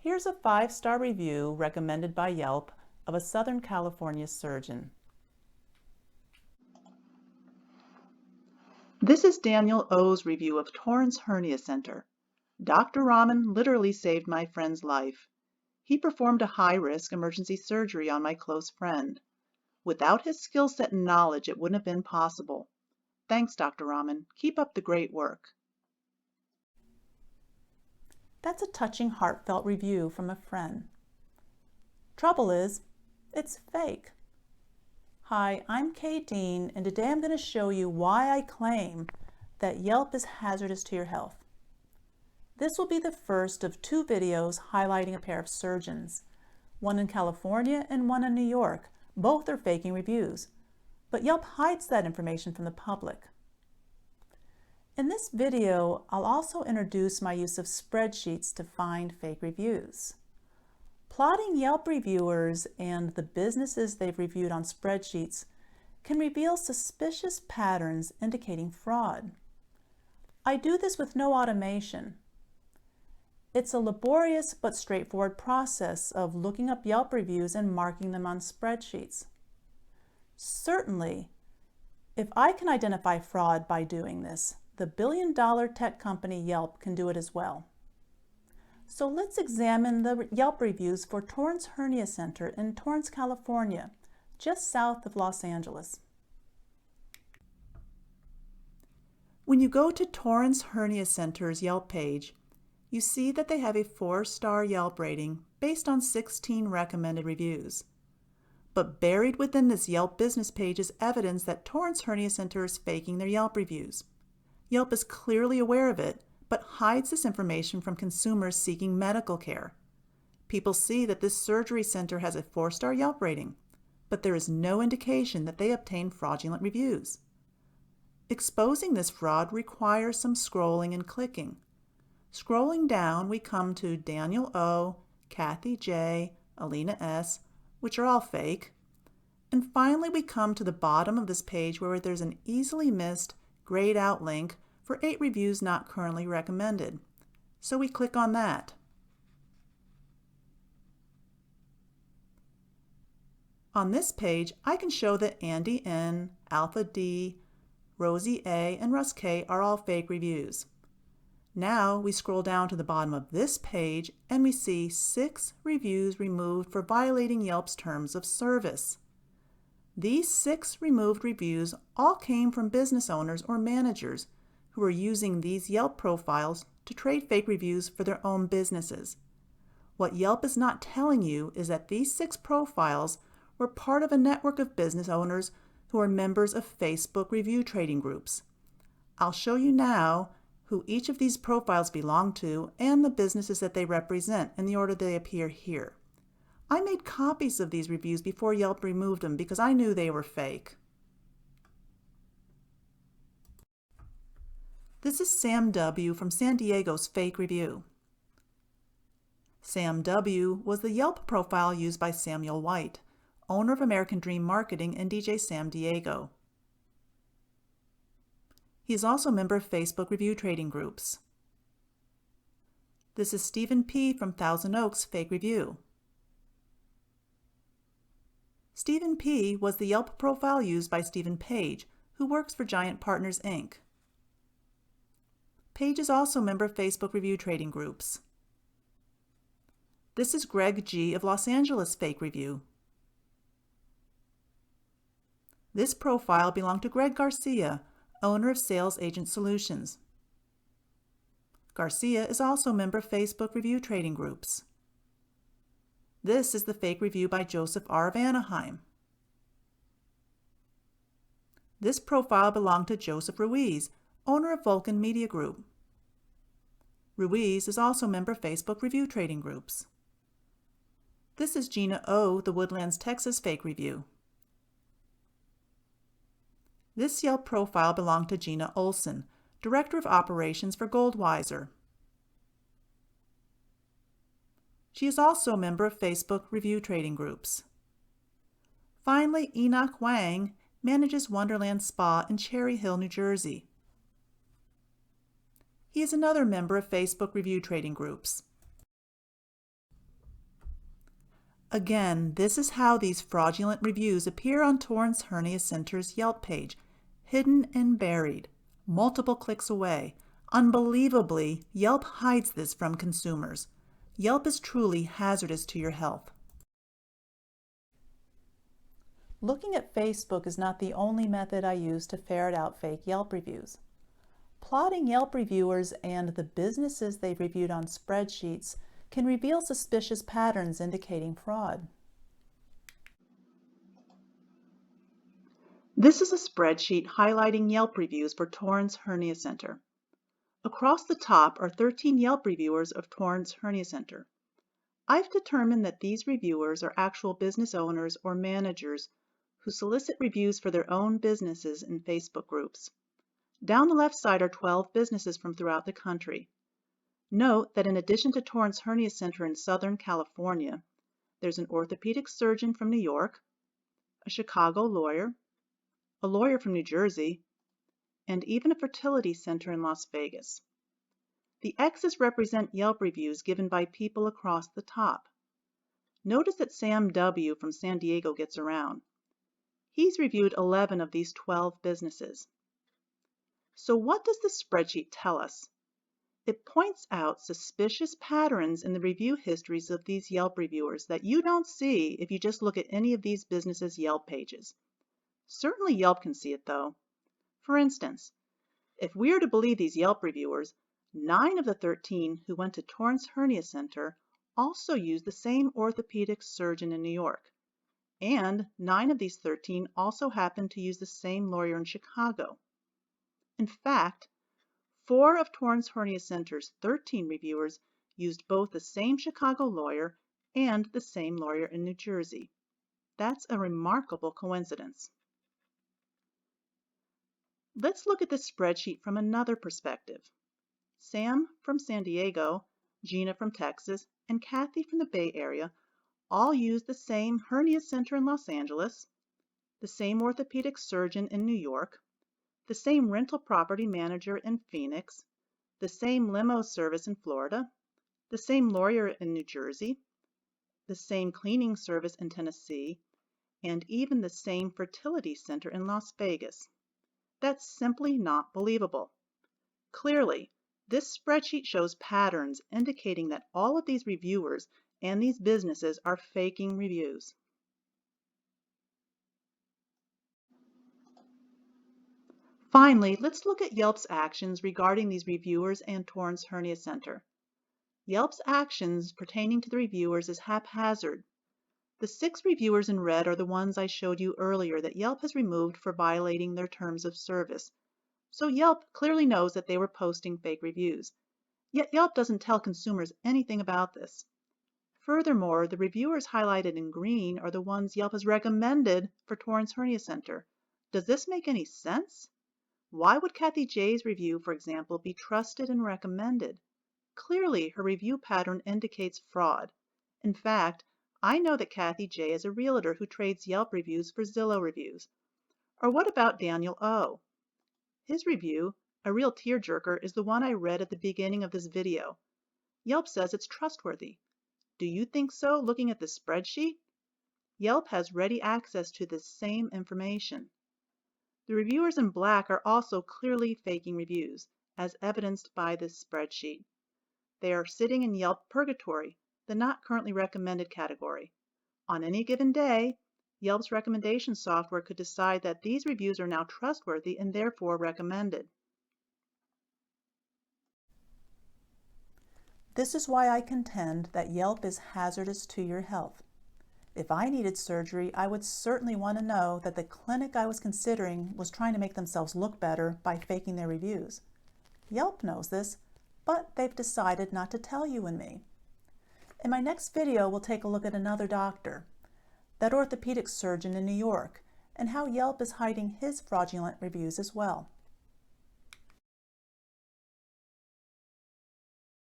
Here's a 5-star review recommended by Yelp of a Southern California surgeon. This is Daniel O's review of Torrance Hernia Center. Dr. Rahman literally saved my friend's life. He performed a high-risk emergency surgery on my close friend. Without his skill set and knowledge, it wouldn't have been possible. Thanks, Dr. Rahman. Keep up the great work. That's a touching, heartfelt review from a friend. Trouble is, it's fake. Hi, I'm Kay Dean, and today I'm going to show you why I claim that Yelp is hazardous to your health. This will be the first of 2 videos highlighting a pair of surgeons, one in California and one in New York. Both are faking reviews, but Yelp hides that information from the public. In this video, I'll also introduce my use of spreadsheets to find fake reviews. Plotting Yelp reviewers and the businesses they've reviewed on spreadsheets can reveal suspicious patterns indicating fraud. I do this with no automation. It's a laborious but straightforward process of looking up Yelp reviews and marking them on spreadsheets. Certainly, if I can identify fraud by doing this, the billion-dollar tech company Yelp can do it as well. So let's examine the Yelp reviews for Torrance Hernia Center in Torrance, California, just south of Los Angeles. When you go to Torrance Hernia Center's Yelp page, you see that they have a 4-star Yelp rating based on 16 recommended reviews. But buried within this Yelp business page is evidence that Torrance Hernia Center is faking their Yelp reviews. Yelp is clearly aware of it, but hides this information from consumers seeking medical care. People see that this surgery center has a 4-star Yelp rating, but there is no indication that they obtained fraudulent reviews. Exposing this fraud requires some scrolling and clicking. Scrolling down, we come to Daniel O, Kathy J, Alina S, which are all fake. And finally, we come to the bottom of this page where there's an easily missed grayed out link for 8 reviews not currently recommended. So we click on that. On this page, I can show that Andy N, Alpha D, Rosie A, and Russ K are all fake reviews. Now we scroll down to the bottom of this page and we see 6 reviews removed for violating Yelp's terms of service. These 6 removed reviews all came from business owners or managers who are using these Yelp profiles to trade fake reviews for their own businesses. What Yelp is not telling you is that these 6 profiles were part of a network of business owners who are members of Facebook review trading groups. I'll show you now who each of these profiles belong to and the businesses that they represent in the order they appear here. I made copies of these reviews before Yelp removed them because I knew they were fake. This is Sam W. from San Diego's fake review. Sam W. was the Yelp profile used by Samuel White, owner of American Dream Marketing and DJ Sam Diego. He is also a member of Facebook review trading groups. This is Stephen P. from Thousand Oaks fake review. Stephen P. was the Yelp profile used by Stephen Page, who works for Giant Partners, Inc. Page is also a member of Facebook review trading groups. This is Greg G. of Los Angeles fake review. This profile belonged to Greg Garcia, owner of Sales Agent Solutions. Garcia is also a member of Facebook review trading groups. This is the fake review by Joseph R. of Anaheim. This profile belonged to Joseph Ruiz, owner of Vulcan Media Group. Ruiz is also a member of Facebook review trading groups. This is Gina O., the Woodlands, Texas fake review. This Yelp profile belonged to Gina Olson, Director of Operations for Goldweiser. She is also a member of Facebook review trading groups. Finally, Enoch Wang manages Wonderland Spa in Cherry Hill, New Jersey. He is another member of Facebook review trading groups. Again, this is how these fraudulent reviews appear on Torrance Hernia Center's Yelp page, hidden and buried, multiple clicks away. Unbelievably, Yelp hides this from consumers. Yelp is truly hazardous to your health. Looking at Facebook is not the only method I use to ferret out fake Yelp reviews. Plotting Yelp reviewers and the businesses they've reviewed on spreadsheets can reveal suspicious patterns indicating fraud. This is a spreadsheet highlighting Yelp reviews for Torrance Hernia Center. Across the top are 13 Yelp reviewers of Torrance Hernia Center. I've determined that these reviewers are actual business owners or managers who solicit reviews for their own businesses in Facebook groups. Down the left side are 12 businesses from throughout the country. Note that in addition to Torrance Hernia Center in Southern California, there's an orthopedic surgeon from New York, a Chicago lawyer, a lawyer from New Jersey, and even a fertility center in Las Vegas. The X's represent Yelp reviews given by people across the top. Notice that Sam W. from San Diego gets around. He's reviewed 11 of these 12 businesses. So what does this spreadsheet tell us? It points out suspicious patterns in the review histories of these Yelp reviewers that you don't see if you just look at any of these businesses' Yelp pages. Certainly Yelp can see it though. For instance, if we are to believe these Yelp reviewers, 9 of the 13 who went to Torrance Hernia Center also used the same orthopedic surgeon in New York. And 9 of these 13 also happened to use the same lawyer in Chicago. In fact, 4 of Torrance Hernia Center's 13 reviewers used both the same Chicago lawyer and the same lawyer in New Jersey. That's a remarkable coincidence. Let's look at this spreadsheet from another perspective. Sam from San Diego, Gina from Texas, and Kathy from the Bay Area all used the same hernia center in Los Angeles, the same orthopedic surgeon in New York, the same rental property manager in Phoenix, the same limo service in Florida, the same lawyer in New Jersey, the same cleaning service in Tennessee, and even the same fertility center in Las Vegas. That's simply not believable. Clearly, this spreadsheet shows patterns indicating that all of these reviewers and these businesses are faking reviews. Finally, let's look at Yelp's actions regarding these reviewers and Torrance Hernia Center. Yelp's actions pertaining to the reviewers is haphazard. The 6 reviewers in red are the ones I showed you earlier that Yelp has removed for violating their terms of service. So Yelp clearly knows that they were posting fake reviews. Yet Yelp doesn't tell consumers anything about this. Furthermore, the reviewers highlighted in green are the ones Yelp has recommended for Torrance Hernia Center. Does this make any sense? Why would Kathy J's review, for example, be trusted and recommended? Clearly, her review pattern indicates fraud. In fact, I know that Kathy J is a realtor who trades Yelp reviews for Zillow reviews. Or what about Daniel O? His review, a real tearjerker, is the one I read at the beginning of this video. Yelp says it's trustworthy. Do you think so, looking at this spreadsheet? Yelp has ready access to this same information. The reviewers in black are also clearly faking reviews, as evidenced by this spreadsheet. They are sitting in Yelp purgatory, the not currently recommended category. On any given day, Yelp's recommendation software could decide that these reviews are now trustworthy and therefore recommended. This is why I contend that Yelp is hazardous to your health. If I needed surgery, I would certainly want to know that the clinic I was considering was trying to make themselves look better by faking their reviews. Yelp knows this, but they've decided not to tell you and me. In my next video, we'll take a look at another doctor, that orthopedic surgeon in New York, and how Yelp is hiding his fraudulent reviews as well.